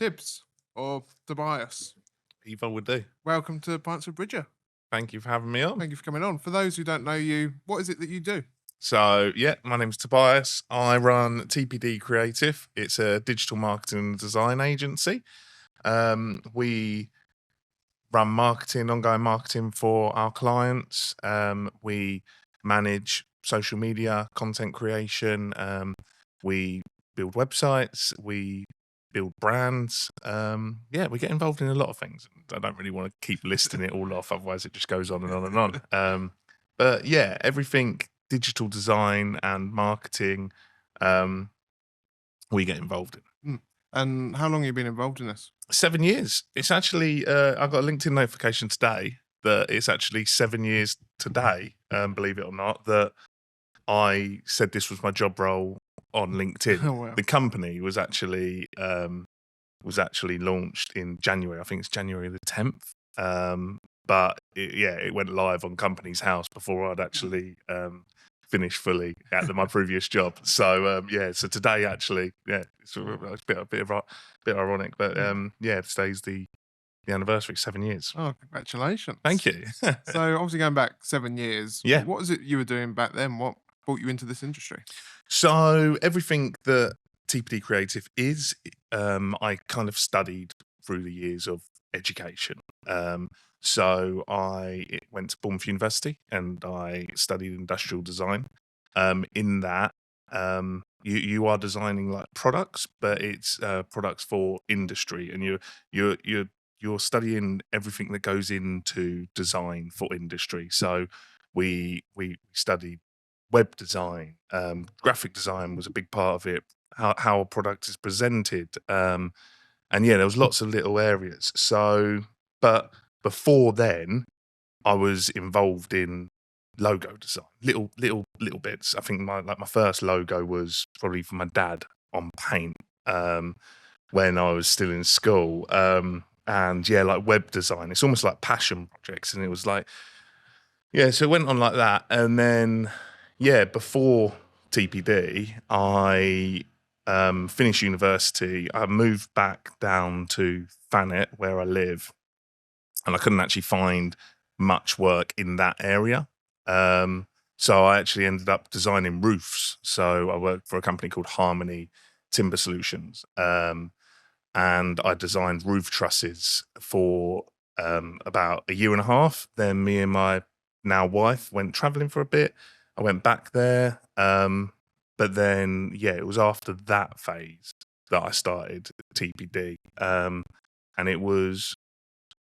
Tibbs or Tobias. Either would do. Welcome to Pints with Bridger. Thank you for having me on. Thank you for coming on. For those who don't know you, what is it that you do? So, my name's Tobias. I run TPD Creative. It's a digital marketing and design agency. We run ongoing marketing for our clients. We manage social media, content creation. We build websites. We build brands. We get involved in a lot of things. I don't really want to keep listing it all off, otherwise it just goes on and on and on. But yeah, everything digital design and marketing, we get involved in. And how long have you been involved in this? 7 years. It's actually, I got a LinkedIn notification today that it's actually 7 years today, believe it or not, that I said this was my job role on LinkedIn. Oh, wow. The company was actually launched in January. I think it's January the 10th. But it went live on Company's House before I'd actually finished fully at my previous job. So so today actually, it's a bit ironic, but today's the anniversary, 7 years. Oh, congratulations. Thank you. So obviously going back 7 years, Yeah. what was it you were doing back then? What brought you into this industry? So everything that TPD Creative is, I kind of studied through the years of education. So I went to Bournemouth University and I studied industrial design. In that, you are designing like products, but it's products for industry, and you're studying everything that goes into design for industry. So we studied web design, graphic design was a big part of it. How a product is presented, and there was lots of little areas. So, but before then, I was involved in logo design, little bits. I think my first logo was probably for my dad on Paint when I was still in school. And like web design, it's almost like passion projects, and it was like, so it went on like that. And then before TPD, I finished university. I moved back down to Thanet, where I live, and I couldn't actually find much work in that area. So I actually ended up designing roofs. So I worked for a company called Harmony Timber Solutions, and I designed roof trusses for about a year and a half. Then me and my now wife went traveling for a bit. I went back there. But then, it was after that phase that I started TPD. And it was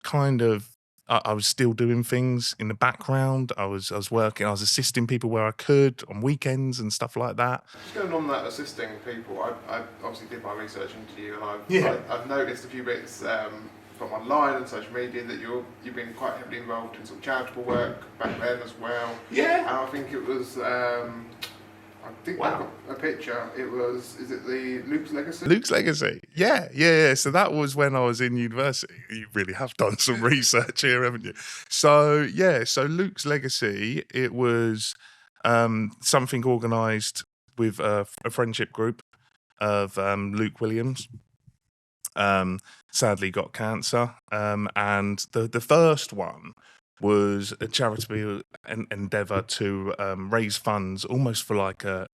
kind of, I was still doing things in the background. I was working, I was assisting people where I could on weekends and stuff like that. Just going on that assisting people, I obviously did my research into you, and I've noticed a few bits from online and social media that you've been quite heavily involved in some charitable work back then as well. Yeah. And I think it was I think I got a picture. It was, is it the Luke's Legacy? Luke's Legacy. Yeah. So that was when I was in university. You really have done some research here, haven't you? So Luke's Legacy, it was something organised with a friendship group of Luke Williams. Sadly got cancer. And the first one was a charitable endeavour to raise funds, almost like a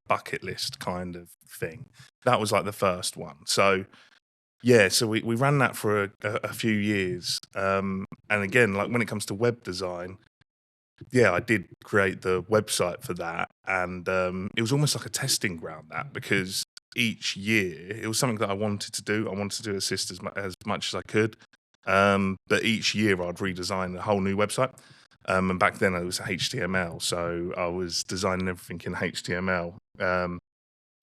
bucket list kind of thing. That was like the first one. So we ran that for a few years. And again, like when it comes to web design, I did create the website for that, and it was almost like a testing ground, that, because each year it was something that I wanted to do. I wanted to assist as much as I could. But each year I'd redesign a whole new website. And back then it was HTML, so I was designing everything in HTML.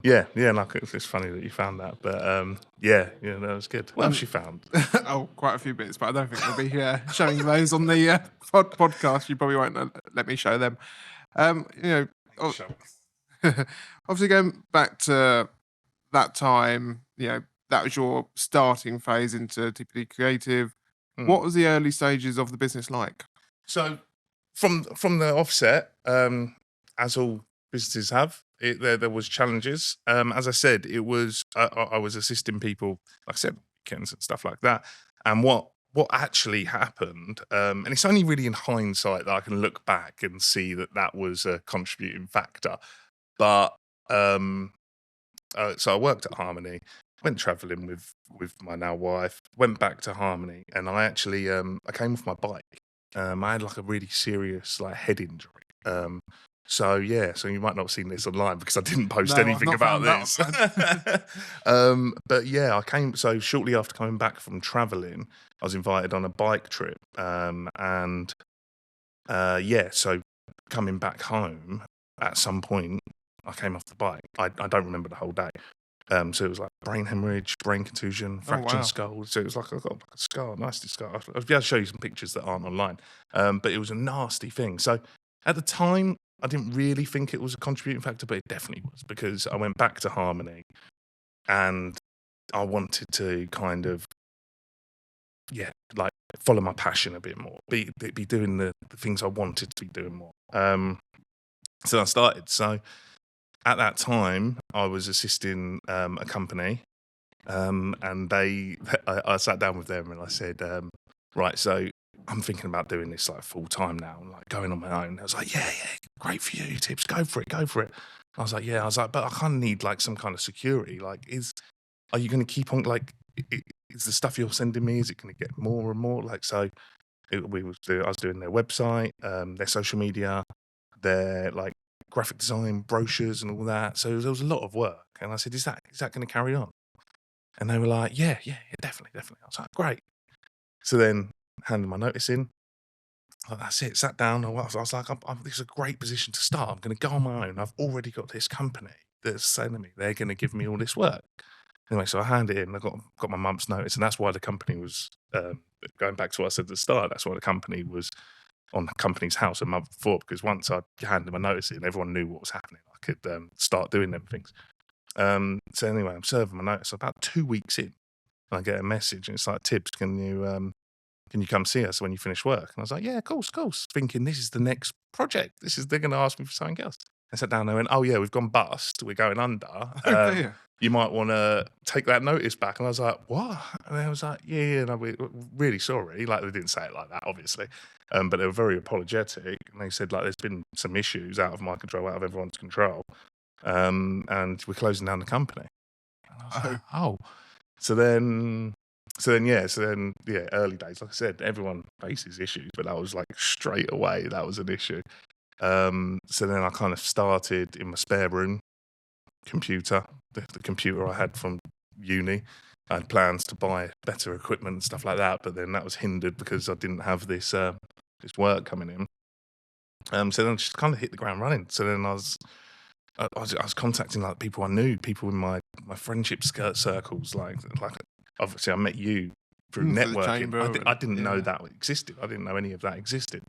Like it's funny that you found that, but that was good. What else you found? Quite a few bits, but I don't think we'll be showing those on the podcast. You probably won't let me show them. Obviously going back to that time, that was your starting phase into TPD Creative. What was the early stages of the business like? So from the offset, as all businesses have, there was challenges. As I said, it was I was assisting people, like I said, weekends and stuff like that. And what actually happened, and it's only really in hindsight that I can look back and see that that was a contributing factor. But so I worked at Harmony, went travelling with my now wife, went back to Harmony, and I actually I came off my bike. I had like a really serious like head injury. So yeah, so you might not have seen this online because I didn't post No, I've anything not about found this. that online. But yeah, I came. So shortly after coming back from travelling, I was invited on a bike trip, and yeah, so coming back home at some point, I came off the bike. I don't remember the whole day. So it was like brain hemorrhage, brain contusion, fractured wow. skull. So it was like I got like a scar, nasty scar. I'll be able to show you some pictures that aren't online. But it was a nasty thing. So at the time, I didn't really think it was a contributing factor, but it definitely was, because I went back to Harmony and I wanted to kind of, yeah, like follow my passion a bit more, be doing the things I wanted to be doing more. So I started. So at that time, I was assisting a company, and I sat down with them and I said, right, so I'm thinking about doing this like full time now, like going on my own. I was like, yeah, great for you, Tips, go for it. I was like, yeah, I was like, but I kind of need like some kind of security. Like, are you going to keep on like, is the stuff you're sending me, is it going to get more and more? Like, so I was doing their website, their social media, their like graphic design, brochures and all that. So there was a lot of work. And I said, is that going to carry on? And they were like, yeah, definitely. I was like, great. So then handed my notice in. Like, that's it. Sat down. I was like, this is a great position to start. I'm going to go on my own. I've already got this company that's sending me. They're going to give me all this work. Anyway, so I handed it in. I got my month's notice, and that's why the company was going back to what I said at the start. That's why the company was on the company's house a month before, because once I handed my notice in, everyone knew what was happening. I could start doing them things. So anyway, I'm serving my notice. About 2 weeks in, I get a message, and it's like, Tibbs, can you come see us when you finish work? And I was like, yeah, of course. Thinking this is the next project. They're going to ask me for something else. I sat down there and went, oh yeah, we've gone bust. We're going under. Okay. You might want to take that notice back. And I was like, what? And I was like, yeah, no, we're really sorry. Like, they didn't say it like that, obviously. But they were very apologetic. And they said, like, there's been some issues out of my control, out of everyone's control. And we're closing down the company. And I was like, oh. So then, early days, like I said, everyone faces issues, but that was like straight away, that was an issue. So then I kind of started in my spare room, computer, the computer I had from uni. I had plans to buy better equipment and stuff like that, but then that was hindered because I didn't have this work coming in. So then I just kind of hit the ground running. So then I was contacting like people I knew, people in my friendship circles, like obviously I met you through networking. I didn't know that existed. I didn't know any of that existed.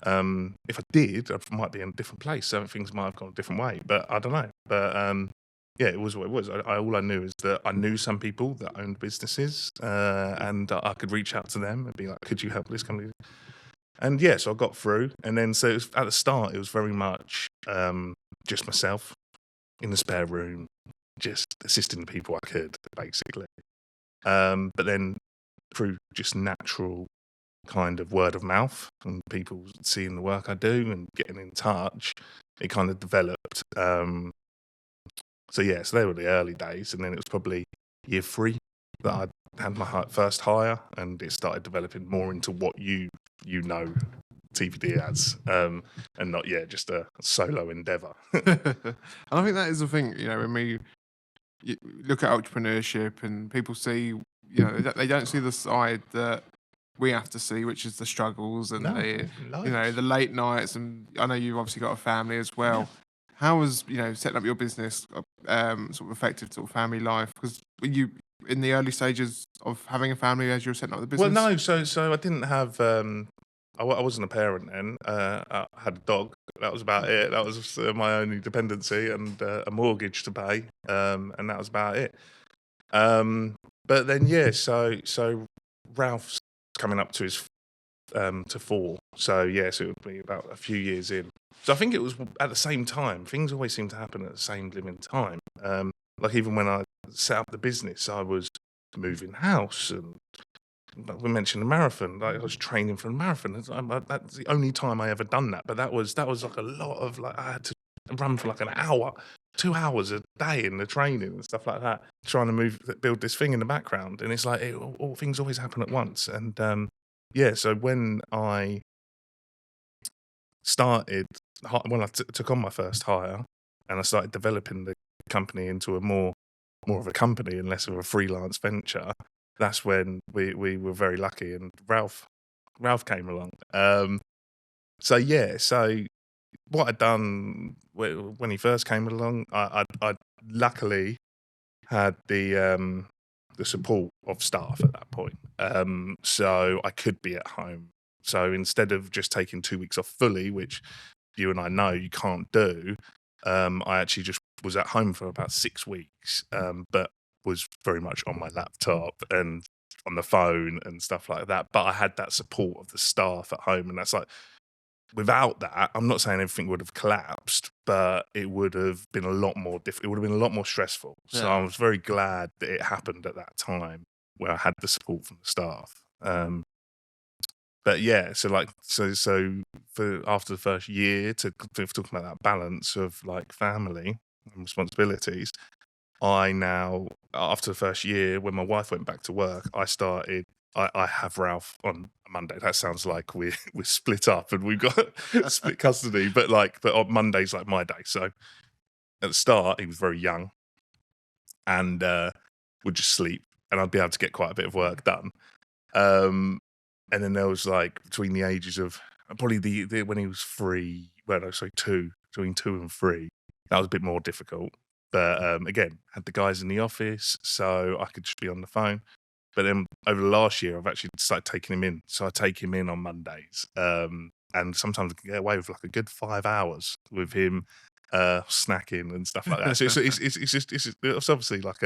If I did, I might be in a different place. So things might have gone a different way, but I don't know. But yeah, it was what it was. All I knew is that I knew some people that owned businesses, and I could reach out to them and be like, could you help this company? And yeah, so I got through. And then so at the start, it was very much just myself in the spare room, just assisting the people I could, basically. But then through just natural kind of word of mouth and people seeing the work I do and getting in touch, it kind of developed. So they were the early days, and then it was probably year 3 that I had my first hire, and it started developing more into what you know TPD as, and not just a solo endeavour. And I think that is the thing, when you look at entrepreneurship and people see, they don't see the side that we have to see, which is the struggles and the late nights. And I know you've obviously got a family as well. Yeah. How was setting up your business sort of effective sort of family life? Because were you in the early stages of having a family as you were setting up the business? Well, no. So I didn't have. I wasn't a parent then. I had a dog. That was about it. That was my only dependency, and a mortgage to pay. And that was about it. But then so Ralph's coming up to his to 4. So so it would be about a few years in. So I think it was at the same time. Things always seem to happen at the same living time. Like even when I set up the business, I was moving house, and like we mentioned the marathon. Like I was training for a marathon. That's the only time I ever done that. But that was like a lot of like I had to run for like an hour, 2 hours a day in the training and stuff like that, trying to build this thing in the background. And it's like all things always happen at once. And yeah, so when I started, when I took on my first hire, and I started developing the company into a more of a company and less of a freelance venture, that's when we were very lucky, and Ralph came along. So yeah, so what I'd done when he first came along, I luckily had the support of staff at that point, so I could be at home. So instead of just taking 2 weeks off fully, which you and I know you can't do, I actually just was at home for about 6 weeks, but was very much on my laptop and on the phone and stuff like that. But I had that support of the staff at home, and that's like, without that, I'm not saying everything would have collapsed, but it would have been a lot more it would have been a lot more stressful. So Yeah. I was very glad that it happened at that time where I had the support from the staff. But yeah, so like so for after the first year, to talking about that balance of like family and responsibilities, I now, after the first year, when my wife went back to work, I have Ralph on a Monday. That sounds like we're split up and we've got split custody, but on Monday's like my day. So at the start, he was very young and would just sleep, and I'd be able to get quite a bit of work done. And then there was like between the ages of probably the when he was 3, well, no, sorry, 2, between 2 and 3, that was a bit more difficult. But again, had the guys in the office, so I could just be on the phone. But then over the last year, I've actually started taking him in. So I take him in on Mondays, and sometimes I can get away with like a good 5 hours with him snacking and stuff like that. So it's obviously like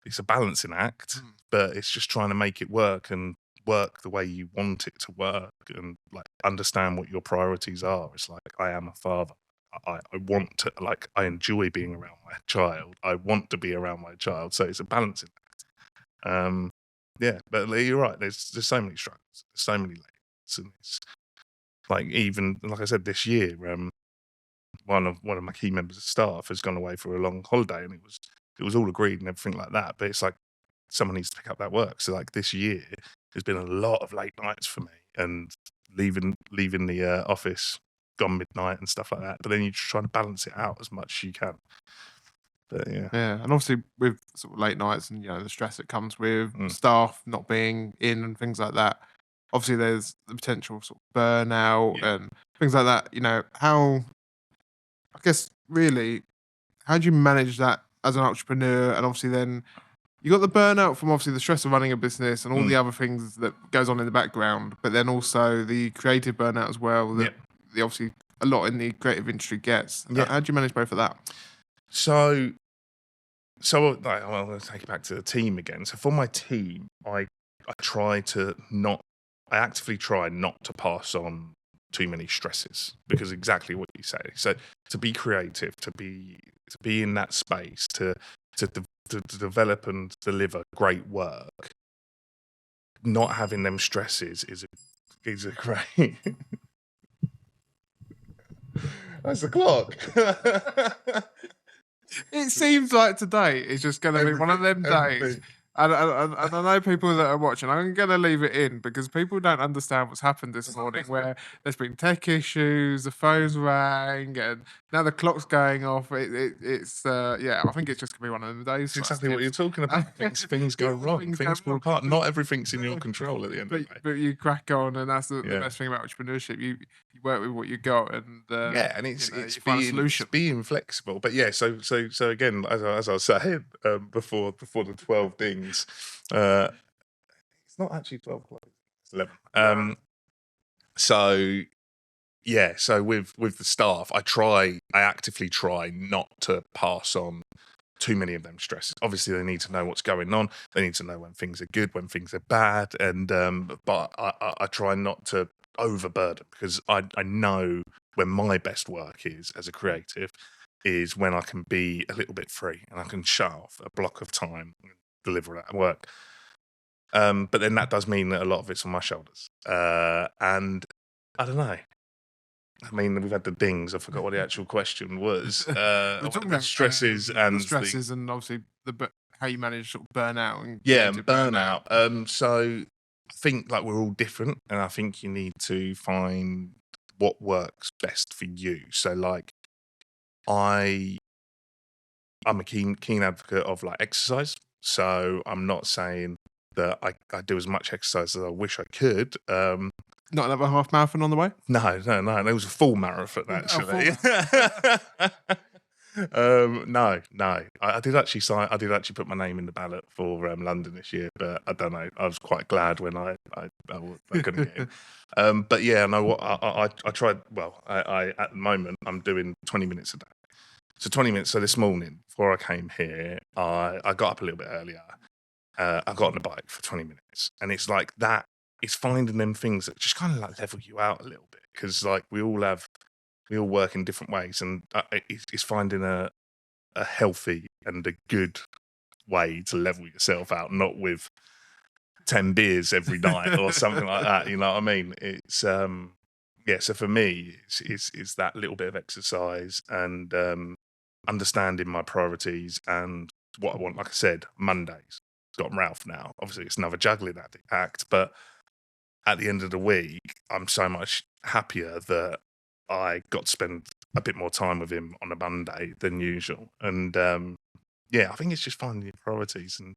it's a balancing act, but it's just trying to make it work and work the way you want it to work, and like understand what your priorities are. It's like, I am a father. I want to, like, I enjoy being around my child. I want to be around my child. So it's a balancing act. Yeah, but you're right. There's so many struggles. There's so many layers, and it's like, even like I said, this year, one of my key members of staff has gone away for a long holiday, and it was all agreed and everything like that. But it's like someone needs to pick up that work. So like this year, there's been a lot of late nights for me, and leaving the office gone midnight and stuff like that. But then you're just trying to balance it out as much as you can. But yeah, Yeah, and obviously with sort of late nights and the stress that comes with Mm. staff not being in and things like that. Obviously, there's the potential sort of burnout Yeah. and things like that. How, I guess, really, how do you manage that as an entrepreneur? And obviously, then you got the burnout from obviously the stress of running a business and all the other things that goes on in the background, but then also the creative burnout as well. That the obviously a lot in the creative industry gets. Yeah. How do you manage both of that? So like, I'm going to take it back to the team again. So for my team, I actively try not to pass on too many stresses, because exactly what you say. So to be creative, to be in that space, to develop and deliver great work, not having them stresses is a great. That's the clock. It seems like today is just going to be one of them days. Everything. And I know people that are watching. I'm going to leave it in because people don't understand what's happened this morning, where there's been tech issues, the phones rang, and now the clock's going off. It's yeah, I think it's just going to be one of them days. That's exactly what you're talking about. Things go wrong. Things fall apart. Not everything's in your control at the end of the day. But you crack on, and that's the best thing about entrepreneurship. You work with what you got, and and it's you find a solution. being flexible. But yeah, so again, as I was saying before the 12 dings, it's not actually 12 o'clock. It's 11. So yeah, so with the staff, I actively try not to pass on too many of them stresses. Obviously, they need to know what's going on. They need to know when things are good, when things are bad, and but I try not to overburden, because I know when my best work is as a creative is when I can be a little bit free and I can shut off a block of time, deliver that work. But then that does mean that a lot of it's on my shoulders. And I don't know. I mean, we've had the dings. I forgot what the actual question was. We're talking about stresses and the stresses and obviously how you manage sort of burnout and yeah, creative burnout. So I think like we're all different, and I think you need to find what works best for you. So like I'm a keen advocate of like exercise. So I'm not saying that I do as much exercise as I wish I could. Not another half marathon on the way? No. There was a full marathon actually. No. I did actually put my name in the ballot for London this year, but I don't know. I was quite glad when I couldn't get in. But yeah, no. What I tried. Well, I at the moment I'm doing 20 minutes a day. So 20 minutes. So this morning before I came here, I got up a little bit earlier. I got on the bike for 20 minutes, and it's like that. It's finding them things that just kind of like level you out a little bit, because like we all work in different ways, and it's finding a healthy and a good way to level yourself out, not with 10 beers every night or something like that. You know what I mean? It's yeah. So for me, it's that little bit of exercise and understanding my priorities and what I want. Like I said, Mondays got Ralph now. Obviously, it's another juggling act, but at the end of the week, I'm so much happier that I got to spend a bit more time with him on a Monday than usual. And yeah, I think it's just finding your priorities. And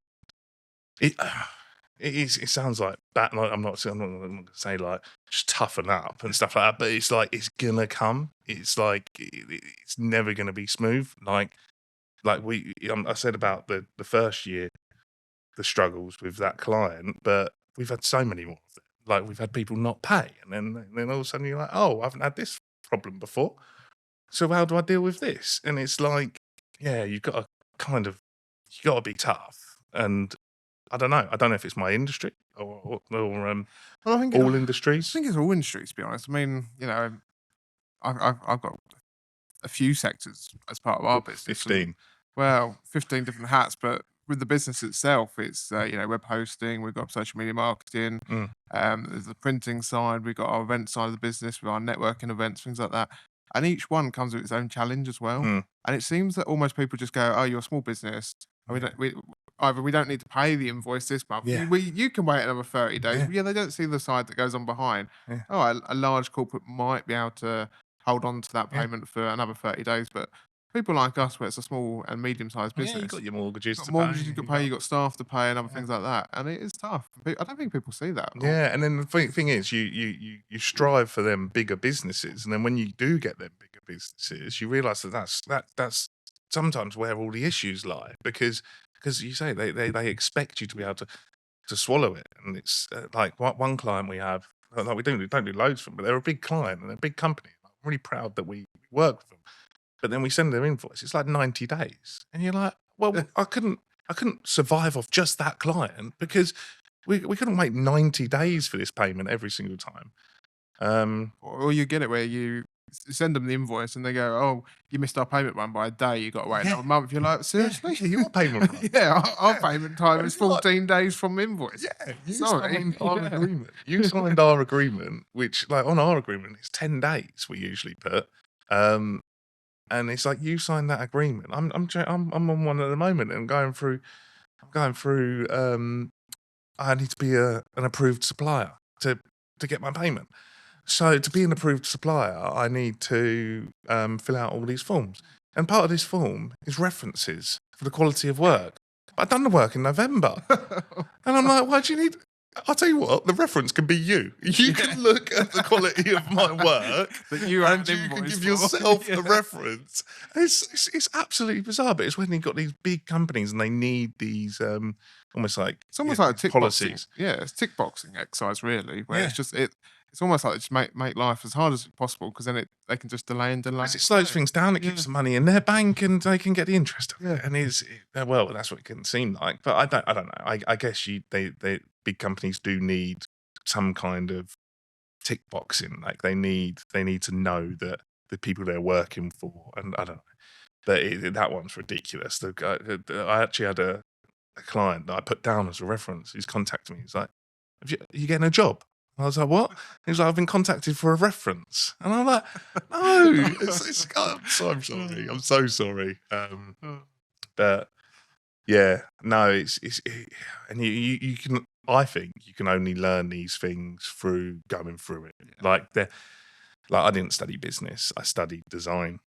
it sounds like that. Like, I'm not going to say like just toughen up and stuff like that, but it's like it's gonna come. It's like it's never gonna be smooth. Like I said about the first year, the struggles with that client, but we've had so many more of it. Like we've had people not pay, and then all of a sudden you're like, oh, I haven't had this problem before. So how do I deal with this? And it's like, yeah, you got to be tough. And I don't know if it's my industry or Well, I think all industries. I think it's all industries, to be honest. I mean, you know, I've got a few sectors as part of our business. 15. Well, 15 different hats, but with the business itself, it's web hosting. We've got social media marketing. There's the printing side. We've got our event side of the business with our networking events, things like that. And each one comes with its own challenge as well. And it seems that almost people just go, "Oh, you're a small business. And we don't need to pay the invoice this month. Yeah. You can wait another 30 days." Yeah. They don't see the side that goes on behind. Yeah. Oh, a large corporate might be able to hold on to that payment for another 30 days, but people like us, where it's a small and medium-sized business, Yeah, you got your mortgages you've to got mortgages pay. you've got to pay, you've got staff to pay, and other things like that, and it is tough. I don't think people see that. Yeah, and then the thing is, you strive for them bigger businesses, and then when you do get them bigger businesses, you realise that's sometimes where all the issues lie, because you say they expect you to be able to swallow it, and it's like one client we have, like we don't do loads for them, but they're a big client and they're a big company. I'm really proud that we work with them, but then we send their invoice, it's like 90 days, and you're like, well, I couldn't survive off just that client because we couldn't wait 90 days for this payment every single time. Or you get it where you send them the invoice and they go, "Oh, you missed our payment run by a day. You got to wait another month." You're like, "Seriously? Your payment run. Yeah, our payment time is 14 days from invoice." Yeah, Sorry. signed our agreement. You signed our agreement, which like on our agreement it's 10 days we usually put. And it's like you signed that agreement. I'm on one at the moment and I'm going through I need to be an approved supplier to get my payment. So to be an approved supplier, I need to fill out all these forms. And part of this form is references for the quality of work. But I've done the work in November. And I'm like, why do you need... I'll tell you what, the reference can be you. You can look at the quality of my work that you and you can give yourself the reference. It's absolutely bizarre, but it's when you've got these big companies and they need these almost like it's almost like a tick policies. Boxing. Yeah, it's tick boxing exercise really, where it's just it's almost like just make life as hard as possible because then they can just delay and delay. It slows things down. It keeps the money in their bank and they can get the interest of it. And well, that's what it can seem like. But I don't know. I guess they big companies do need some kind of tick boxing. Like they need to know that the people they're working for. And I don't know. But that one's ridiculous. I actually had a a client that I put down as a reference who's contacted me. He's like, are you getting a job? I was like, what? He was like, I've been contacted for a reference. And I'm like, no, I'm so sorry. I'm so sorry. But yeah, no, and you can, I think you can only learn these things through going through it. Like I didn't study business. I studied design.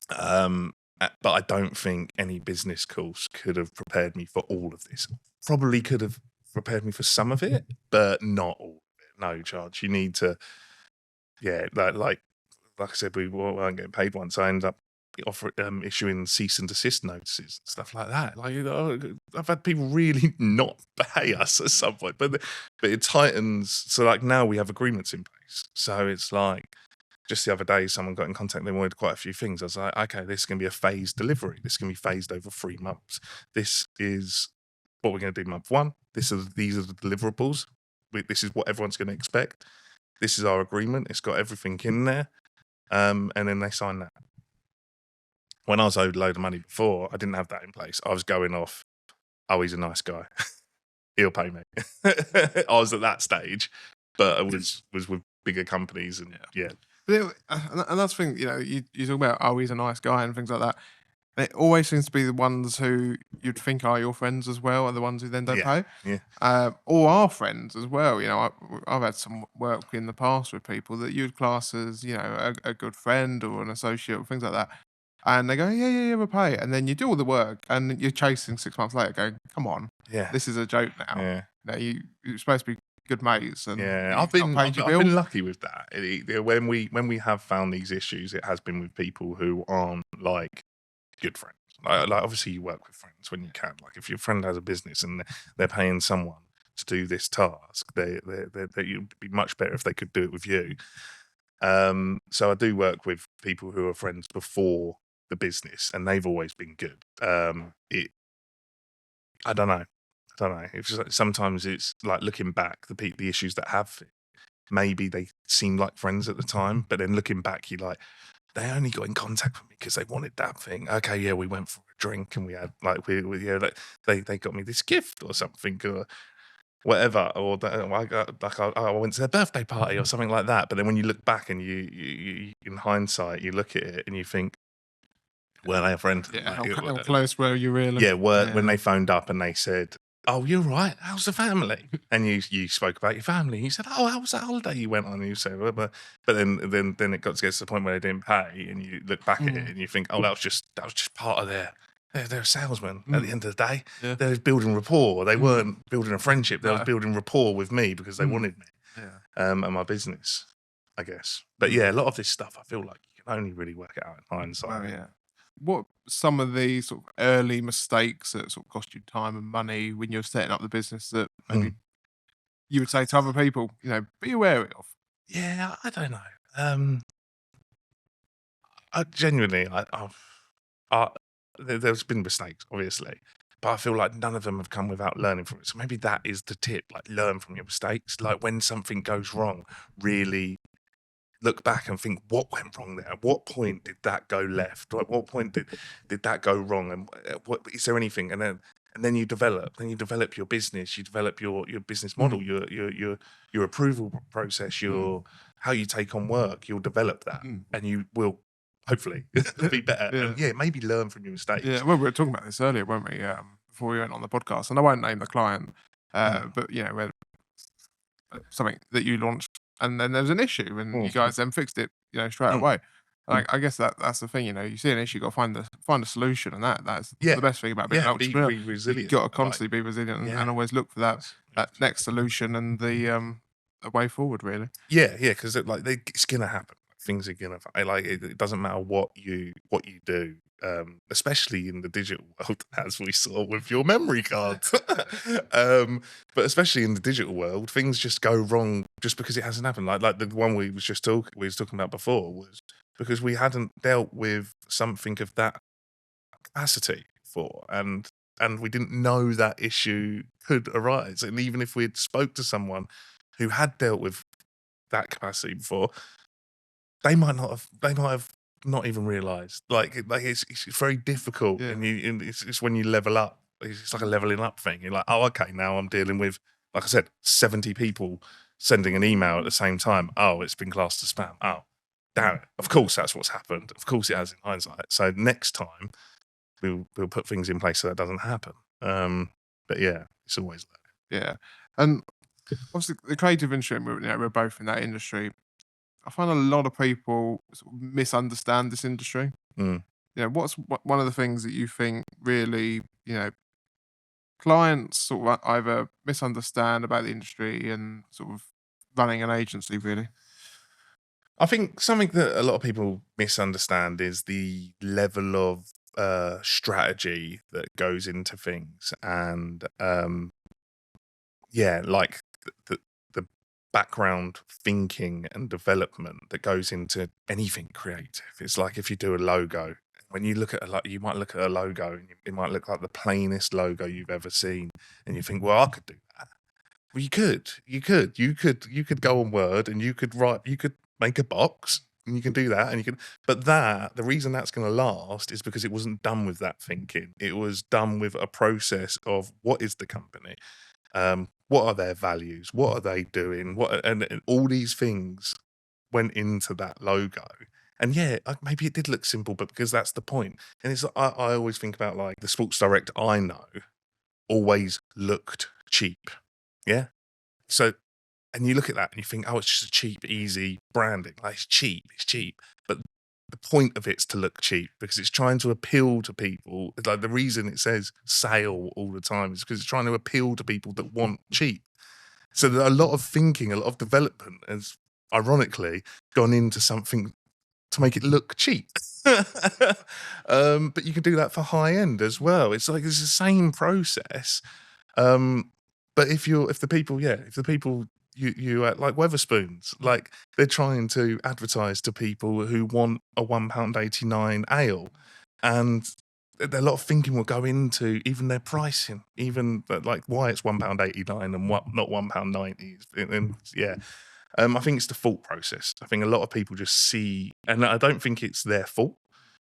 But I don't think any business course could have prepared me for all of this. Probably could have prepared me for some of it, but not all of it. No chance. You need to, like I said, we weren't getting paid once. I ended up issuing cease and desist notices and stuff like that. Like, I've had people really not pay us at some point, but it tightens. So like now we have agreements in place. So it's like, just the other day, someone got in contact. They wanted quite a few things. I was like, okay, this is going to be a phased delivery. This is going to be phased over 3 months. This is what we're going to do month 1. These are the deliverables. This is what everyone's going to expect. This is our agreement. It's got everything in there. And then they sign that. When I was owed a load of money before, I didn't have that in place. I was going off, oh, he's a nice guy. He'll pay me. I was at that stage, but I was with bigger companies and yeah. And that's the thing, you talk about, oh, he's a nice guy and things like that. And it always seems to be the ones who you'd think are your friends as well are the ones who then don't pay. Yeah. Or are friends as well. I've had some work in the past with people that you'd class as, a good friend or an associate or things like that. And they go, yeah, we'll pay. And then you do all the work and you're chasing 6 months later going, come on, this is a joke now. Yeah. You're supposed to be good mates. And I've been lucky with that. When we have found these issues, it has been with people who aren't like good friends. Like obviously you work with friends when you can. Like if your friend has a business and they're paying someone to do this task, it'd be much better if they could do it with you. So I do work with people who are friends before the business, and they've always been good. I don't know. Sometimes it's like looking back, the issues that have, maybe they seem like friends at the time, but then looking back, you're like, they only got in contact with me because they wanted that thing. Okay, yeah, we went for a drink and we had like they got me this gift or something or whatever, or I went to their birthday party or something like that. But then when you look back and you in hindsight, you look at it and you think, were they a friend? Yeah, how close were you really? Yeah, when they phoned up and they said, oh, you're right, how's the family? And you spoke about your family. You said, oh, how was that holiday you went on? And you said, well, but then it got to get to the point where they didn't pay, and you look back at it and you think, oh, that was just part of they're a salesman at the end of the day. Yeah. They were building rapport. They weren't building a friendship. They were building rapport with me because they wanted me and my business, I guess. But yeah, a lot of this stuff, I feel like you can only really work it out in hindsight. Oh, yeah. What some of the sort of early mistakes that sort of cost you time and money when you're setting up the business that maybe you would say to other people, be aware of? Yeah, I don't know. I genuinely, there's been mistakes, obviously, but I feel like none of them have come without learning from it. So maybe that is the tip, like learn from your mistakes. Like when something goes wrong, really look back and think, what went wrong there? At what point did that go left? At what point did that go wrong? And what is there anything? And then you develop. Then you develop your business. You develop your business model, your approval process, your how you take on work. You'll develop that, and you will hopefully be better. And maybe learn from your mistakes. Yeah, well, we were talking about this earlier, weren't we? Before we went on the podcast, and I won't name the client, but where something that you launched. And then there was an issue, and you guys then fixed it, straight away. Like I guess that's the thing, you see an issue, you got to find a solution, and that's the best thing about being an entrepreneur. Be resilient. You got to constantly be resilient and always look for that next solution and the way forward, really. Yeah, because it's gonna happen. Things are gonna it doesn't matter what you do. Especially in the digital world, as we saw with your memory card. But especially in the digital world, things just go wrong just because it hasn't happened. Like the one we was talking about before was because we hadn't dealt with something of that capacity before, and we didn't know that issue could arise. And even if we'd spoke to someone who had dealt with that capacity before, they might have not even realised. Like it's very difficult, and it's when you level up it's like a leveling up thing. You're like, oh, okay, now I'm dealing with, like I said, 70 people sending an email at the same time. Oh, it's been classed as spam. Oh, damn it. Of course that's what's happened. Of course it has in hindsight. So next time we'll put things in place so that doesn't happen. But yeah, it's always there. Yeah. And obviously the creative industry, we're both in that industry. I find a lot of people sort of misunderstand this industry. Mm. What's one of the things that you think really, clients sort of either misunderstand about the industry and sort of running an agency, really? I think something that a lot of people misunderstand is the level of strategy that goes into things, and like the background thinking and development that goes into anything creative. It's like if you do a logo, when you look at you might look at a logo and it might look like the plainest logo you've ever seen, and you think, well, I could do that. Well, you could go on Word and you could make a box and you can do that, and you can, but the reason that's going to last is because it wasn't done with that thinking. It was done with a process of what is the company, what are their values, what are they doing, and all these things went into that logo. And yeah, maybe it did look simple, but because that's the point. And it's I always think about, like, the sports director I know always looked cheap. Yeah. So, and you look at that and you think, oh, it's just a cheap, easy branding. Like, it's cheap. But the point of it's to look cheap because it's trying to appeal to people. It's like the reason it says sale all the time is because it's trying to appeal to people that want cheap. So a lot of thinking, a lot of development has ironically gone into something to make it look cheap. But you can do that for high end as well. It's like it's the same process. But if the people you like Weatherspoons, like they're trying to advertise to people who want a £1.89 ale, and a lot of thinking will go into even their pricing, even like why it's £1.89 and what not £1.90. And yeah, I think it's the thought process. I think a lot of people just see, and I don't think it's their fault.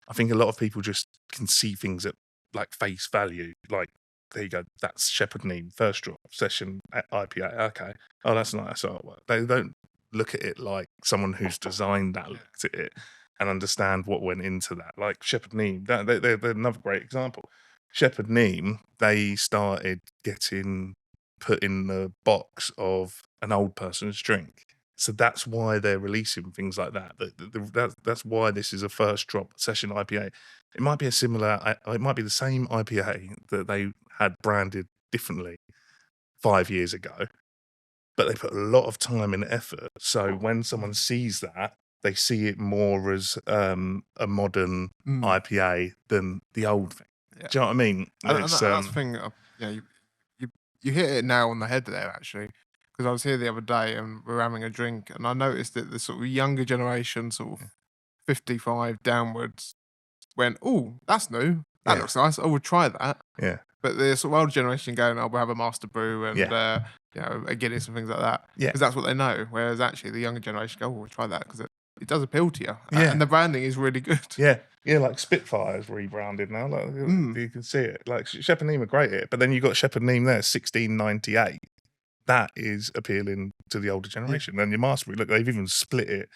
I think a lot of people just can see things at like face value. Like, there you go, that's Shepherd Neame, first drop, session IPA. Okay. Oh, that's nice artwork. They don't look at it like someone who's designed that looked at it and understand what went into that. Like Shepherd Neame, they're another great example. Shepherd Neame, they started getting put in the box of an old person's drink. So that's why they're releasing things like that. That's why this is a first drop session IPA. It might be it might be the same IPA that they had branded differently 5 years ago, but they put a lot of time and effort. So when someone sees that, they see it more as a modern IPA than the old thing. Yeah. Do you know what I mean? That's the thing. You hit it now on the head there, actually. Because I was here the other day and we were having a drink, and I noticed that the sort of younger generation, sort of 55 downwards, went, "Oh, that's new. That looks nice. Oh, we'll try that." Yeah. But the sort of older generation going, "Oh, we'll have a Master Brew and a Guinness and things like that." Yeah. Because that's what they know. Whereas actually the younger generation go, "Oh, we'll try that," because it does appeal to you. Yeah. And the branding is really good. Yeah. Yeah, like Spitfire's rebranded now. Like, you can see it. Like Shepherd Neame are great at it, but then you got Shepherd Neame there, 1698. That is appealing to the older generation. And your Mastery, look, they've even split it.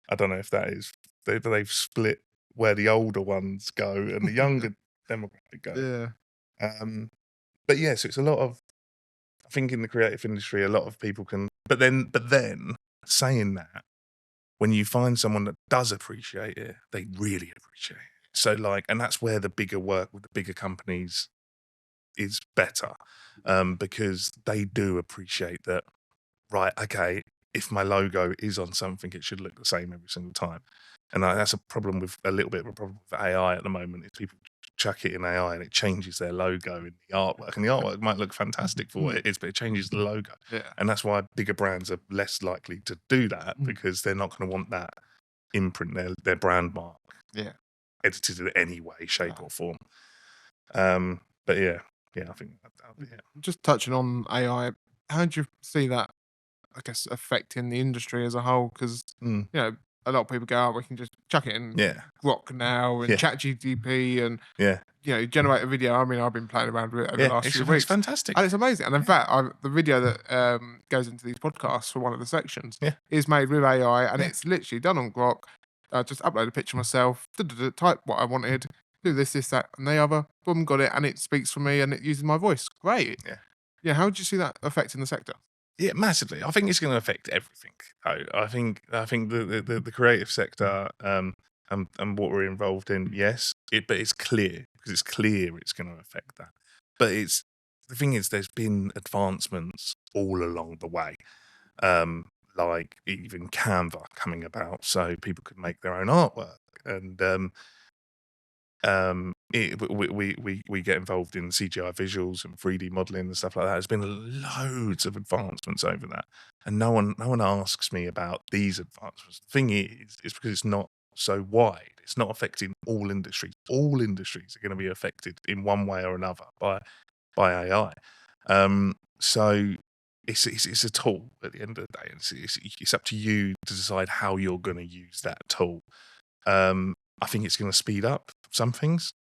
I don't know if that is, they've split where the older ones go and the younger demographic go. Yeah. But yeah, so it's a lot of, I think in the creative industry, a lot of people can, but then saying that, when you find someone that does appreciate it, they really appreciate it. So like, and that's where the bigger work with the bigger companies is better, because they do appreciate that, right, okay, if my logo is on something, it should look the same every single time. And that's a problem with a little bit of a problem with AI at the moment, is people chuck it in AI and it changes their logo in the artwork. And the artwork might look fantastic for what it is, but it changes the logo. Yeah. And that's why bigger brands are less likely to do that, because they're not going to want that imprint, their brand mark, edited in any way, shape or form. But yeah, I think that'll be it. Just touching on AI, how do you see that, I guess, affecting the industry as a whole? Because a lot of people go, "Oh, we can just chuck it in Yeah. Grok now and Yeah. ChatGPT and Yeah. generate a video. I mean, I've been playing around with it over the last few It's weeks, fantastic. and it's amazing. And in fact, the video that goes into these podcasts for one of the sections is made with AI, and it's literally done on Grok. I just upload a picture myself, type what I wanted, do this, that, and the other. Boom, got it, and it speaks for me, and it uses my voice. Great. Yeah. Yeah. How do you see that affecting the sector? Yeah, massively. I think it's going to affect everything. I think the creative sector and what we're involved in, yes, but it's clear because it's clear it's going to affect that. But the thing is, there's been advancements all along the way, like even Canva coming about, so people could make their own artwork, and we get involved in CGI visuals and 3D modeling and stuff like that. There's been loads of advancements over that, and no one asks me about these advancements. The thing is because it's not so wide. It's not affecting all industries. All industries are going to be affected in one way or another by AI. So it's a tool at the end of the day. It's up to you to decide how you're going to use that tool. I think it's going to speed up some things.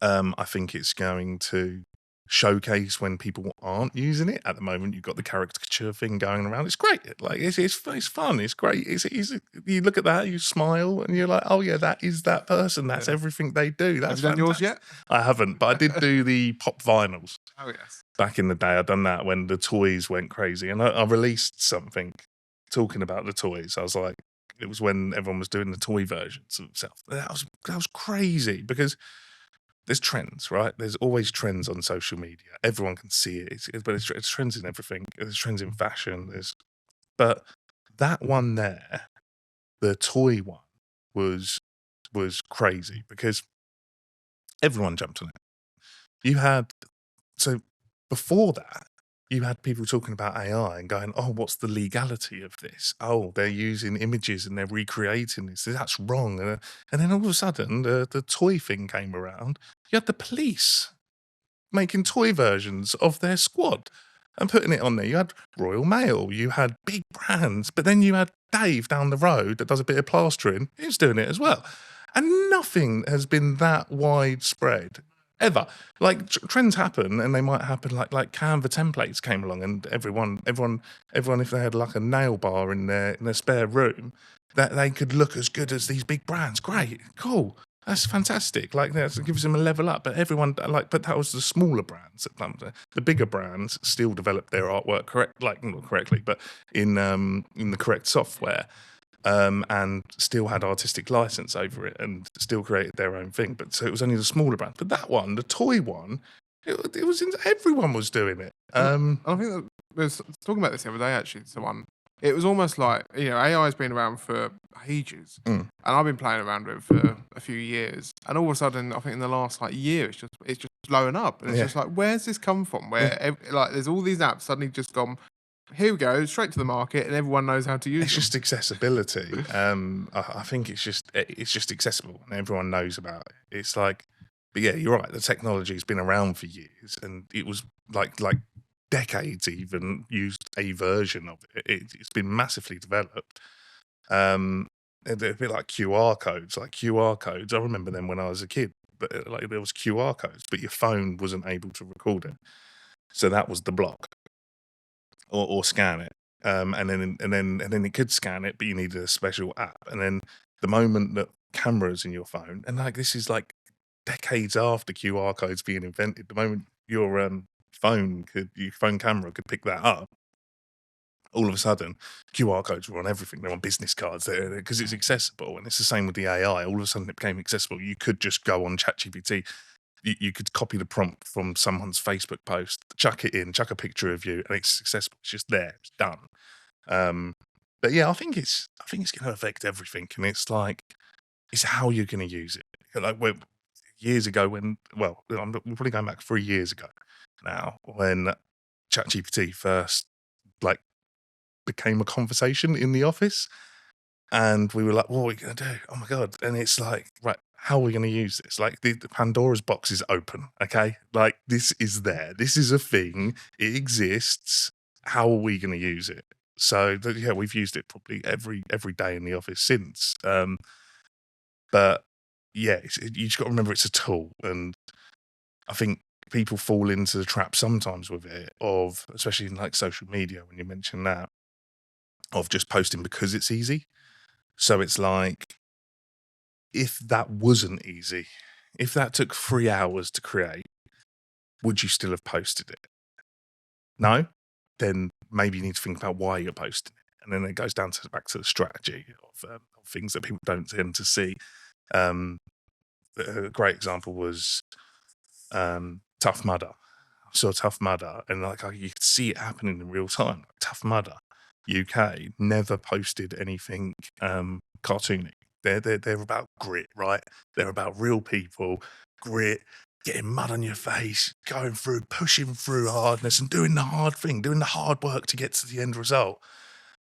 I think it's going to showcase when people aren't using it. At the moment, you've got the caricature thing going around. It's great. Like it's fun. It's great. You look at that, you smile, and you're like, oh yeah, that is that person. That's everything they do. That's Have you done yours yet? I haven't, but I did do the pop vinyls. Oh yes. Back in the day, I'd done that when the toys went crazy, and I released something talking about the toys. I was like, it was when everyone was doing the toy versions of themselves. That was crazy because there's trends, right? There's always trends on social media. Everyone can see it, but it's trends in everything. There's trends in fashion. But that one there, the toy one, was crazy because everyone jumped on it. So before that, you had people talking about AI and going, oh, what's the legality of this? Oh, they're using images and they're recreating this. That's wrong. And then all of a sudden, the toy thing came around. You had the police making toy versions of their squad and putting it on there. You had Royal Mail, you had big brands, but then you had Dave down the road that does a bit of plastering. He's doing it as well. And nothing has been that widespread ever. Like trends happen, and they might happen. Like Canva templates came along, and everyone, if they had like a nail bar in their spare room, that they could look as good as these big brands. Great, cool, that's fantastic. Like that gives them a level up. But but that was the smaller brands. The bigger brands still developed their artwork not correctly, but in the correct software. And still had artistic license over it and still created their own thing. But so it was only the smaller brands. But that one, the toy one, it was everyone was doing it. I think that I was talking about this the other day actually to someone. It was almost like, AI has been around for ages, and I've been playing around with it for a few years. And all of a sudden, I think in the last year, it's just blowing up, and it's just like, where's this come from? Where there's all these apps suddenly just gone. Here we go, straight to the market, and everyone knows how to use it. It's just accessibility. I think it's just accessible, and everyone knows about it. It's like, but yeah, you're right. The technology's been around for years, and it was like decades even used a version of it. It's been massively developed. A bit like QR codes. Like QR codes, I remember them when I was a kid. But there was QR codes, but your phone wasn't able to record it, so that was the block. Or scan it, and then it could scan it, but you needed a special app. And then the moment that cameras in your phone, and this is like decades after QR codes being invented, the moment your phone camera could pick that up, all of a sudden QR codes were on everything. They're on business cards because it's accessible, and it's the same with the AI. All of a sudden it became accessible. You could just go on ChatGPT. You could copy the prompt from someone's Facebook post, chuck it in, chuck a picture of you, and it's accessible. It's just there. It's done. But yeah, I think it's going to affect everything, and it's how you're going to use it. Like years ago, we're probably going back 3 years ago now, when ChatGPT first became a conversation in the office, and we were like, what are we going to do? Oh my God. And it's like, right, how are we going to use this? Like the Pandora's box is open, okay? Like this is there. This is a thing. It exists. How are we going to use it? So we've used it probably every day in the office since. But yeah, you just got to remember it's a tool, and I think people fall into the trap sometimes with it, of especially in like social media when you mention that, of just posting because it's easy. So it's like, if that wasn't easy, if that took 3 hours to create, would you still have posted it? No? Then maybe you need to think about why you're posting it. And then it goes down to back to the strategy of things that people don't tend to see. A great example was Tough Mudder. I saw Tough Mudder, and like you could see it happening in real time. Tough Mudder, UK, never posted anything cartoony. They're about grit, right? They're about real people, grit, getting mud on your face, going through, pushing through hardness, and doing the hard thing, doing the hard work to get to the end result.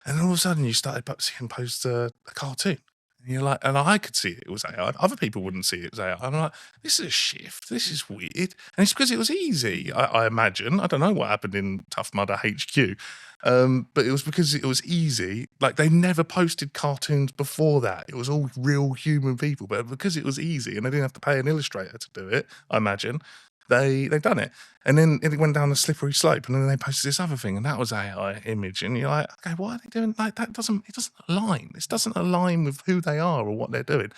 And then all of a sudden, you started seeing post a cartoon. And you're like, and I could see it was AI. Other people wouldn't see it was AI. I'm like, this is a shift. This is weird. And it's because it was easy, I imagine. I don't know what happened in Tough Mudder HQ. But it was because it was easy. Like, they never posted cartoons before that. It was all real human people. But because it was easy and they didn't have to pay an illustrator to do it, I imagine, they done it. And then it went down a slippery slope, and then they posted this other thing, and that was AI image. And you're like, okay, why are they doing like that? It doesn't align. This doesn't align with who they are or what they're doing.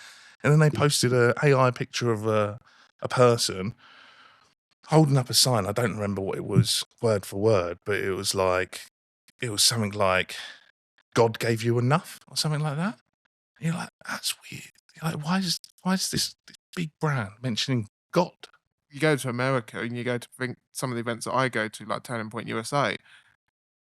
And then they posted a AI picture of a person holding up a sign. I don't remember what it was word for word, but it was something like, God gave you enough, or something like that. And you're like, that's weird. You're like, why is this big brand mentioning God? You go to America and you go to some of the events that I go to, like Turning Point USA,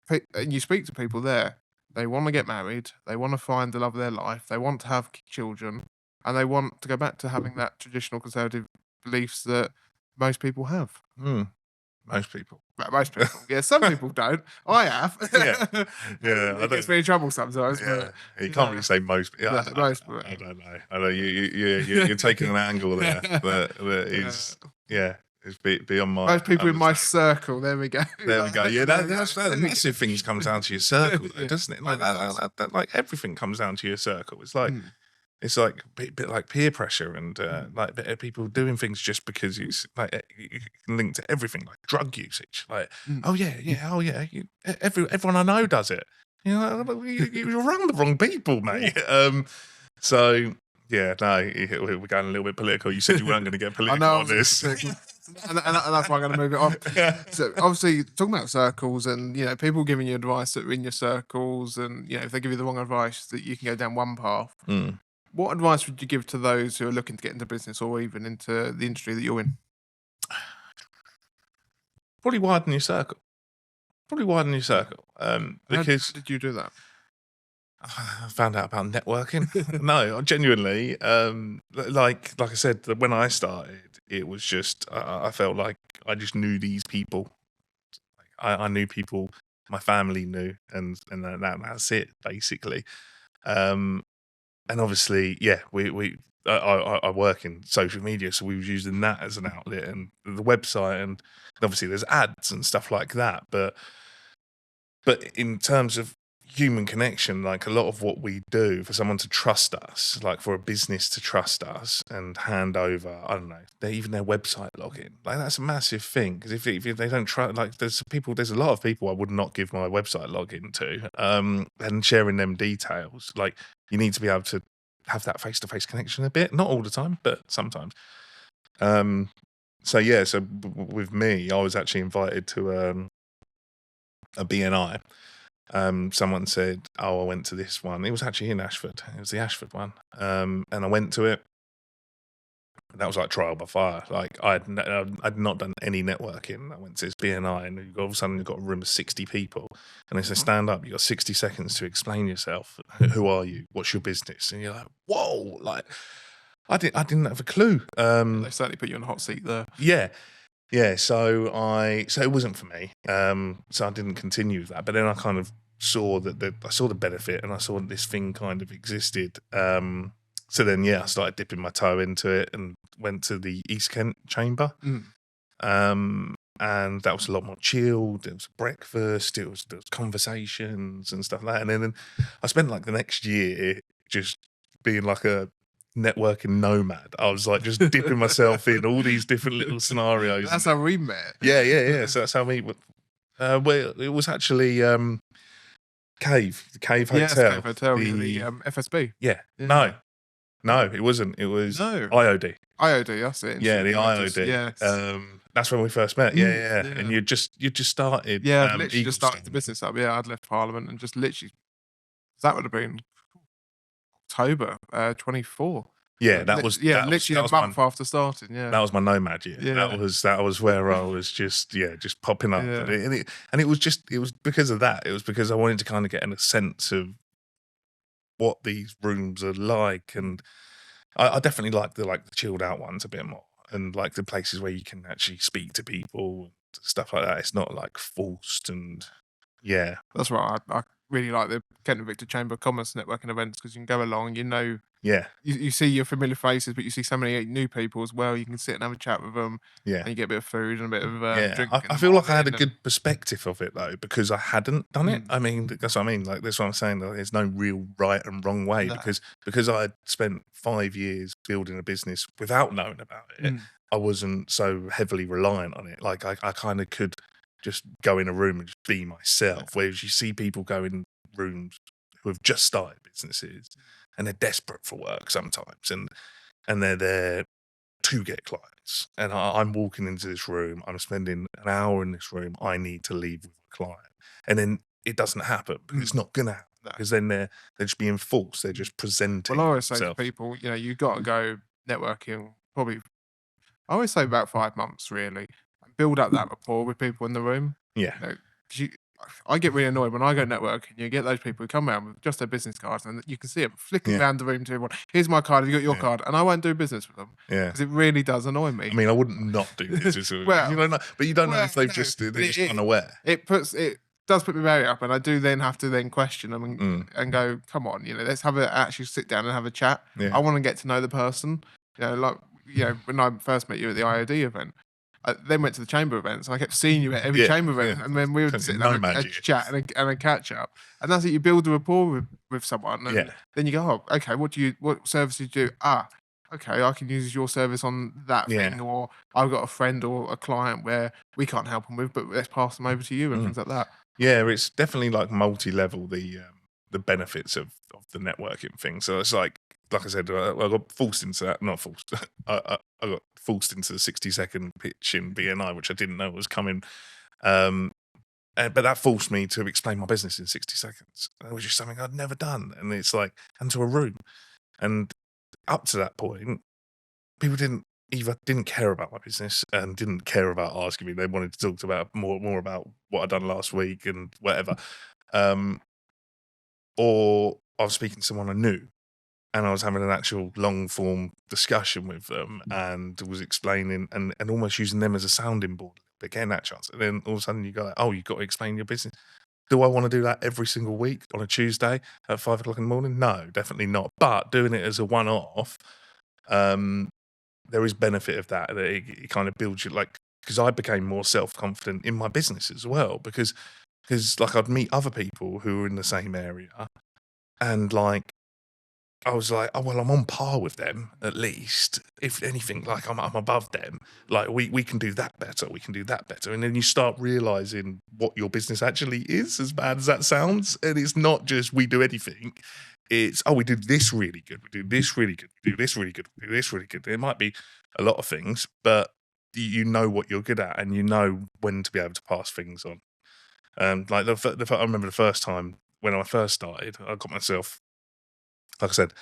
and you speak to people there. They want to get married. They want to find the love of their life. They want to have children, and they want to go back to having that traditional conservative beliefs that most people have. Most people. Well, most people. Yeah, some people don't. I have. Yeah. It gets me in trouble sometimes. Yeah, But, you can't really say most. Yeah, most. I don't know. I know you're taking an angle there that is it's beyond my. Most people in my understanding. circle. There we go. There we go. Yeah, that's the massive things comes down to your circle, though, doesn't it? Like that, like everything comes down to your circle. It's like it's like a bit like peer pressure, and like people doing things just because it's like you can link to everything, like drug usage. Like, oh yeah, everyone I know does it. You know, you're around the wrong people, mate. So yeah, no, we're going a little bit political. You said you weren't going to get political on this. And that's why I'm going to move it on. So obviously, talking about circles, and people giving you advice that are in your circles, and if they give you the wrong advice, that you can go down one path. What advice would you give to those who are looking to get into business or even into the industry that you're in? Probably widen your circle. Because How did you do that? I found out about networking. No, genuinely. Like I said, when I started, it was just I felt like I just knew these people. I knew people my family knew, and that's it basically. And obviously, yeah, I work in social media, so we was using that as an outlet, and the website, and obviously there's ads and stuff like that. But in terms of human connection, like a lot of what we do for someone to trust us, like for a business to trust us and hand over, I don't know, even their website login, like that's a massive thing. Because if they don't trust, like there's a lot of people I would not give my website login to, and sharing them details, like you need to be able to have that face-to-face connection a bit, not all the time, but sometimes. So with me, I was actually invited to a BNI. Someone said, "Oh, I went to this one." It was actually in Ashford. It was the Ashford one, and I went to it. That was like trial by fire. Like I'd not done any networking. I went to this BNI, and all of a sudden you've got a room of 60 people, and they say, "Stand up. You've got 60 seconds to explain yourself. Who are you? What's your business?" And you're like, "Whoa!" Like I didn't have a clue. They certainly put you on a hot seat there. Yeah. So it wasn't for me. So I didn't continue with that. But then I kind of saw I saw the benefit, and I saw that this thing kind of existed. So then, I started dipping my toe into it and went to the East Kent Chamber. And that was a lot more chilled. It was breakfast. There was conversations and stuff like that. And then I spent like the next year just being like a networking nomad. I was like just dipping myself in all these different little scenarios. That's how we met. Yeah. So that's how we. Well, it was actually the Cave Yes, Hotel. Cave Hotel, the FSB. Yeah. Yeah. No, it wasn't. It was No. IOD. IOD, that's it. Yeah, the Institute of IOD. Yes. That's when we first met. Yeah. Yeah. And you just started. Yeah, I'd literally Eagle just started the Sting. business up. Yeah, I'd left Parliament and just literally, that would have been October 24. Yeah, that was literally a month after starting. Yeah, that was my nomad year. Yeah. That was where I was just popping up, Yeah. and it was because of that. It was because I wanted to kind of get in a sense of what these rooms are like, and I definitely like the chilled out ones a bit more, and like the places where you can actually speak to people and stuff like that. It's not like forced, and yeah, that's right. I really like the Kent and Victor Chamber of Commerce networking events because you can go along, yeah, you see your familiar faces, but you see so many new people as well. You can sit and have a chat with them, yeah. and you get a bit of food and a bit of drink. I feel like I had a good perspective of it though, because I hadn't done it. I mean, that's what I mean. Like, that's what I'm saying. Like, there's no real right and wrong way, No. because I had spent 5 years building a business without knowing about it. I wasn't so heavily reliant on it. Like, I kind of could just go in a room and just be myself. Whereas you see people go in rooms who have just started businesses and they're desperate for work sometimes, and they're there to get clients. And I'm walking into this room, I'm spending an hour in this room, I need to leave with a client. And then it doesn't happen, because it's not going to happen. Because then they're just being false. They're just presenting. Well, I always say to themselves. people, you got to go networking probably, I always say about 5 months really, and build up that rapport with people in the room. Yeah. 'Cause I get really annoyed when I go networking. You get those people who come around with just their business cards, and you can see them flicking around the room to everyone. Here's my card. Have you got your card? And I won't do business with them. Yeah. Because it really does annoy me. I mean, I wouldn't not do this. Well, you don't know, but you don't know if they're no, just but unaware. It does put me very up, and I do then have to question them and go, come on, let's actually sit down and have a chat. Yeah. I want to get to know the person. When I first met you at the IOD event, I then went to the chamber events, and I kept seeing you at every chamber event, and then we would sit down and have a chat and a catch up, and that's it. You build a rapport with someone, and then you go, oh, okay, what services do you do? Okay, I can use your service on that thing, or I've got a friend or a client where we can't help them with, but let's pass them over to you and things like that. Yeah, it's definitely like multi-level, the benefits of the networking thing. So it's like I said, I got forced into that. Not forced. I got forced into the 60-second pitch in BNI, which I didn't know was coming. But that forced me to explain my business in 60 seconds, which is something I'd never done. And it's like, and to a room. And up to that point, people didn't care about my business and didn't care about asking me. They wanted to talk about more about what I'd done last week and whatever. Or I was speaking to someone I knew, and I was having an actual long form discussion with them, and was explaining and almost using them as a sounding board, but getting that chance. And then all of a sudden you go, oh, you've got to explain your business. Do I want to do that every single week on a Tuesday at 5 o'clock in the morning? No, definitely not. But doing it as a one-off, there is benefit of that. It kind of builds you, because I became more self-confident in my business as well, because like I'd meet other people who were in the same area, and like I was like, oh well, I'm on par with them at least. If anything, like I'm above them. Like we can do that better. We can do that better. And then you start realizing what your business actually is, as bad as that sounds. And it's not just we do anything. It's, oh, we do this really good. We do this really good. We do this really good. We do this really good. There might be a lot of things, but you know what you're good at, and you know when to be able to pass things on. Like I remember the first time when I first started, I got myself, like I said,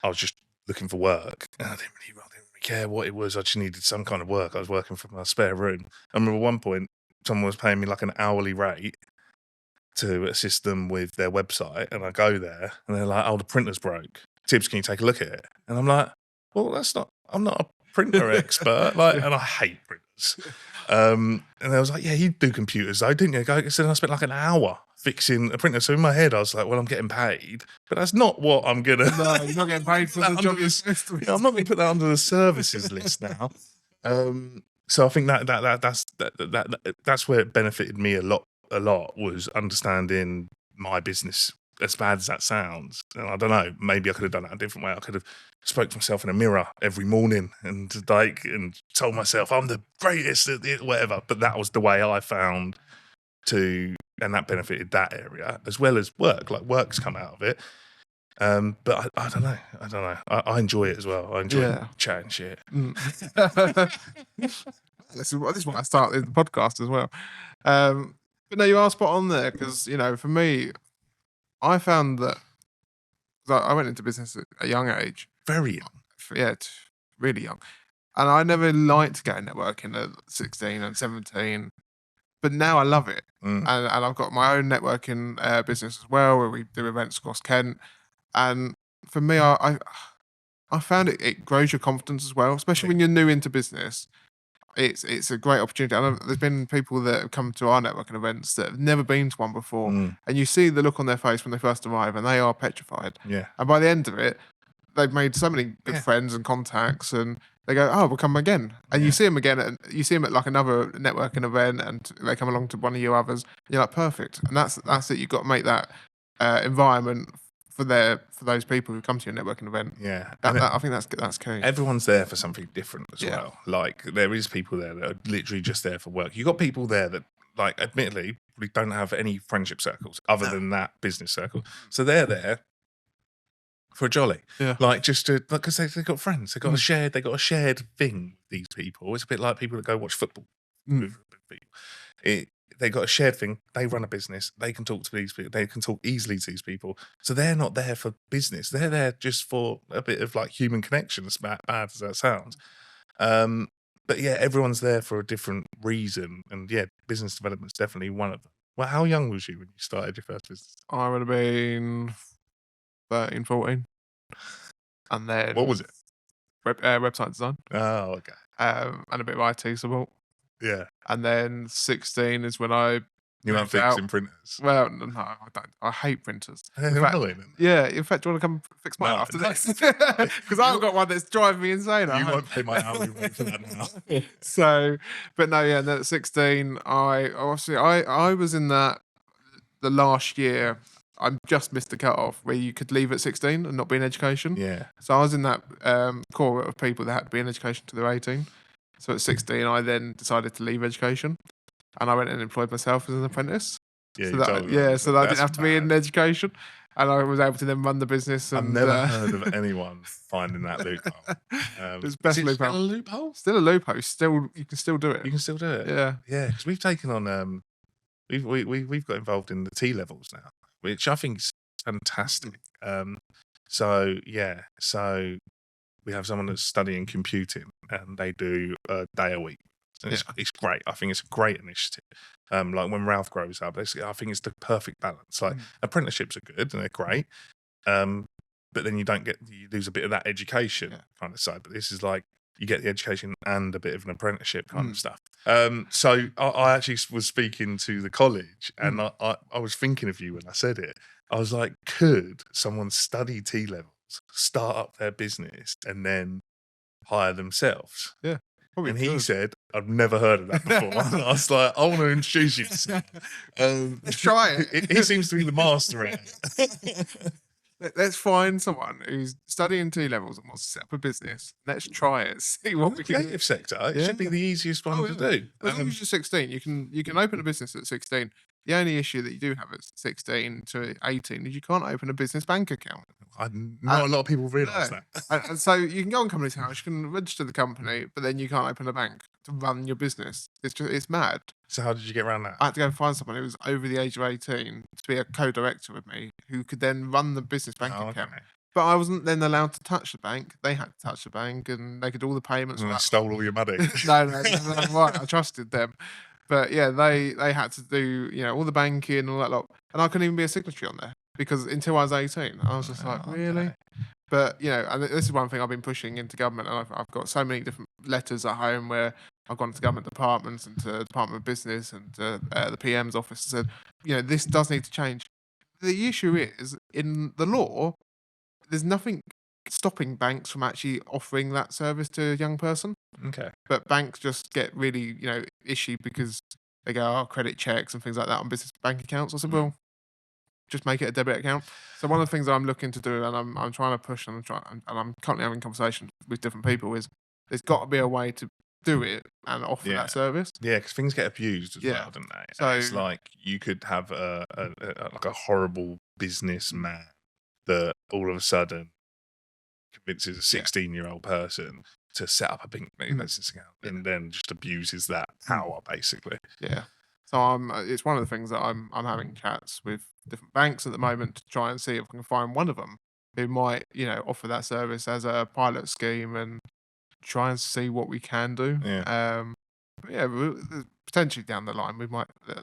I was just looking for work, and I didn't really care what it was. I just needed some kind of work. I was working from my spare room. I remember at one point, someone was paying me like an hourly rate to assist them with their website, and I go there, and they're like, oh, the printer's broke. Tibbs, can you take a look at it? And I'm like, well, I'm not a printer expert, and I hate printers. And I was like, yeah, you do computers though, didn't you? So then I spent like an hour fixing a printer. So in my head, I was like, well, I'm getting paid, but that's not what I'm gonna. No, you're not getting paid for the job you're supposed to. I'm not going to put that under the services list now. So I think that's where it benefited me a lot was understanding my business as bad as that sounds, and I don't know, maybe I could have done it a different way. I could have spoke to myself in a mirror every morning and told myself I'm the greatest at it, whatever. But that was the way I found to, and that benefited that area as well as work. Like work's come out of it. But I don't know. I enjoy it as well. I enjoy chatting shit. This is why I started the podcast as well. But no, you are spot on there because, for me, I found that 'cause I went into business at a young age. Very young. Yeah, really young. And I never liked going networking at 16 and 17. But now I love it. And I've got my own networking business as well, where we do events across Kent. And for me, I found it grows your confidence as well, especially when you're new into business. It's a great opportunity. I know there's been people that have come to our networking events that have never been to one before, and you see the look on their face when they first arrive, and they are petrified. Yeah. And by the end of it, they've made so many good friends and contacts, and they go, "Oh, we'll come again." And you see them again, and you see them at like another networking event, and they come along to one of your others. And you're like, perfect. And that's it. You've got to make that environment for those people who come to your networking event. Yeah, I think that's key. Everyone's there for something different as well. Like there is people there that are literally just there for work. You got people there that, like, admittedly, we don't have any friendship circles other than that business circle. So they're there for a jolly, like just to, because they've got friends. They got a shared thing. These people, it's a bit like people that go watch football. With people. They got a shared thing. They run a business. They can talk to these people. They can talk easily to these people. So they're not there for business. They're there just for a bit of like human connection, as bad as that sounds. But yeah, everyone's there for a different reason. And yeah, business development's definitely one of them. Well, how young was you when you started your first business? I would have been 13, 14. And then what was it? Website design. Oh, okay. And a bit of IT support. Yeah. And then 16 is when I... You weren't fixing printers? Well, no, I don't. I hate printers. They're annoying. Yeah, in fact, do you want to come fix mine after this? Because I've got one that's driving me insane. You won't pay my hourly rate for that now. So, but no, yeah, and then at 16, I was in the last year, I just missed the cut-off where you could leave at 16 and not be in education. Yeah. So I was in that core of people that had to be in education till they're 18. So at 16, I then decided to leave education, and I went and employed myself as an apprentice. Yeah, so that I didn't have to be in education, and I was able to then run the business. And, I've never heard of anyone finding that loophole. It's best loophole. Still a loophole? Still a loophole. You can still do it. You can still do it. Yeah, yeah. Because we've taken on we've got involved in the T levels now, which I think is fantastic. So we have someone that's studying computing, and they do a day a week. And it's great. I think it's a great initiative. Like when Ralph grows up, I think it's the perfect balance. Like apprenticeships are good and they're great, but then you lose a bit of that education kind of side. But this is like you get the education and a bit of an apprenticeship kind of stuff. So I actually was speaking to the college, and I was thinking of you when I said it. I was like, could someone study T levels, start up their business, and then hire themselves? Yeah. And he said, I've never heard of that before. I was like, I want to introduce you to Let's try it. He seems to be the master at it. Let's find someone who's studying T levels and wants to set up a business. Let's try it. See what we can do. Creative sector. It should be the easiest one to do. As long as you're 16, you can open a business at 16. The only issue that you do have at 16 to 18 is you can't open a business bank account. Not a lot of people realise that. And so you can go on Company's House, you can register the company, but then you can't open a bank to run your business. It's mad. So how did you get around that? I had to go and find someone who was over the age of 18 to be a co-director with me, who could then run the business bank account. Okay. But I wasn't then allowed to touch the bank. They had to touch the bank, and they could do all the payments. And they stole all your money. No, right. I trusted them. But yeah, they had to do all the banking and all that lot, and I couldn't even be a signatory on there because until I was 18, I was just like, really? But and this is one thing I've been pushing into government, and I've got so many different letters at home where I've gone to government departments and to the Department of Business and to the PM's office and said, this does need to change. The issue is in the law, there's nothing stopping banks from actually offering that service to a young person. Okay. But banks just get really, ishy because they go, credit checks and things like that on business bank accounts. I said, well, just make it a debit account. So one of the things I'm looking to do, and I'm trying to push and I'm currently having conversations with different people, is there's got to be a way to do it and offer that service. Yeah, because things get abused as well, don't they? So it's like you could have like a horrible businessman that all of a sudden convinces a 16-year-old person to set up a business account and then just abuses that power, basically. Yeah. So it's one of the things that I'm having chats with different banks at the moment to try and see if I can find one of them who might, offer that service as a pilot scheme and try and see what we can do. Potentially down the line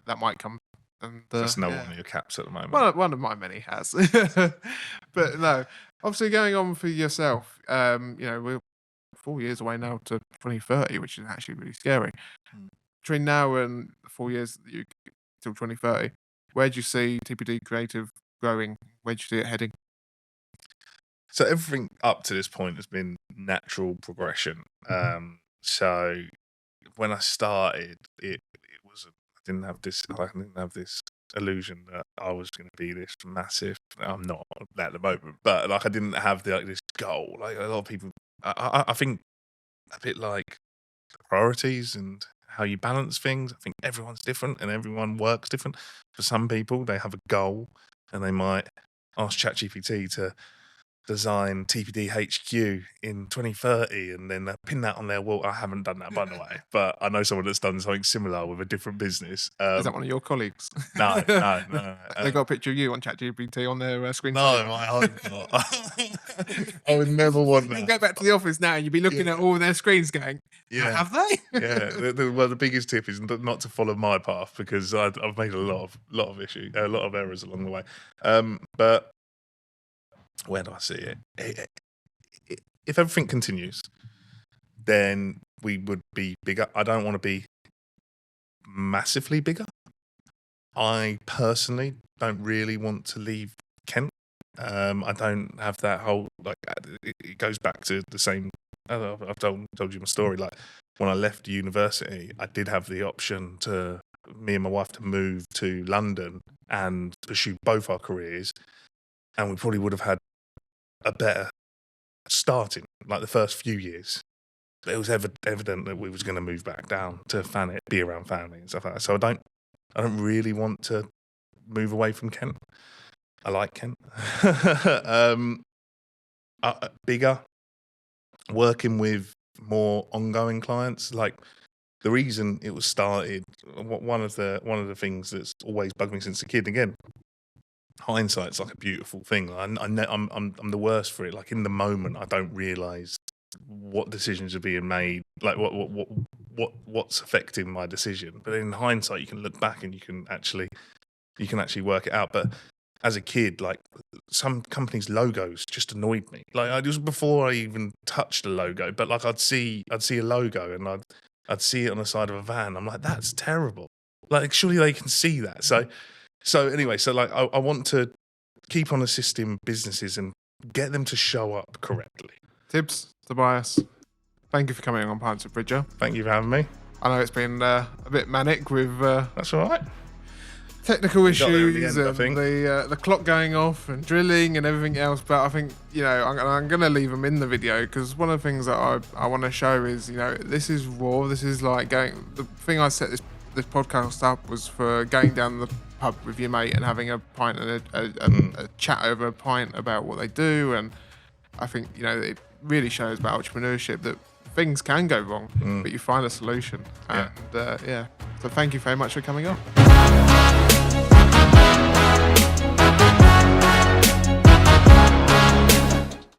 that might come. And that's one of your caps at the moment. One of my many has. But no, obviously going on for yourself, we're 4 years away now to 2030, which is actually really scary. Between now and 4 years till 2030, where do you see TPD Creative growing? Where do you see it heading? So everything up to this point has been natural progression. So when I started, it was I didn't have this illusion that I was going to be this massive. I'm not at the moment, but like I didn't have this goal. Like a lot of people, I think a bit like priorities and how you balance things. I think everyone's different and everyone works different. For some people, they have a goal and they might ask ChatGPT to design TPD HQ in 2030 and then pin that on their wall. I haven't done that, by the way, but I know someone that's done something similar with a different business. Is that one of your colleagues? No. They got a picture of you on ChatGPT on their screen. No, I hope not. I would never want that. You go back to the office now and you'd be looking at all their screens going, have they? The biggest tip is not to follow my path because I've made a lot of issues, a lot of errors along the way. But where do I see it? If everything continues, then we would be bigger. I don't want to be massively bigger. I personally don't really want to leave Kent. I don't have that whole, like, it goes back to the same, I've told you my story. Like, when I left university, I did have the option me and my wife to move to London and pursue both our careers. And we probably would have had a better starting, like the first few years. But it was evident that we was going to move back down to Thanet, be around family and stuff like that. So I don't really want to move away from Kent. I like Kent. Bigger, working with more ongoing clients. Like the reason it was started, one of the things that's always bugged me since a kid. Again, hindsight's like a beautiful thing. I'm the worst for it. Like in the moment, I don't realise what decisions are being made, like what's affecting my decision. But in hindsight, you can look back and you can actually work it out. But as a kid, like some companies' logos just annoyed me. Like it was before I even touched a logo. But like I'd see a logo and I'd see it on the side of a van. I'm like, that's terrible. Like surely they can see that. So anyway, like I want to keep on assisting businesses and get them to show up correctly. Tibbs, Tobias, thank you for coming on Pints with Bridger. Thank you for having me. I know it's been a bit manic with that's all right. Technical issues and the clock going off and drilling and everything else, but I think I'm going to leave them in the video because one of the things that I want to show is this is raw. This is like the thing I set this podcast up was for going down the pub with your mate and having a pint and a chat over a pint about what they do. And I think it really shows about entrepreneurship that things can go wrong, but you find a solution. And so thank you very much for coming on.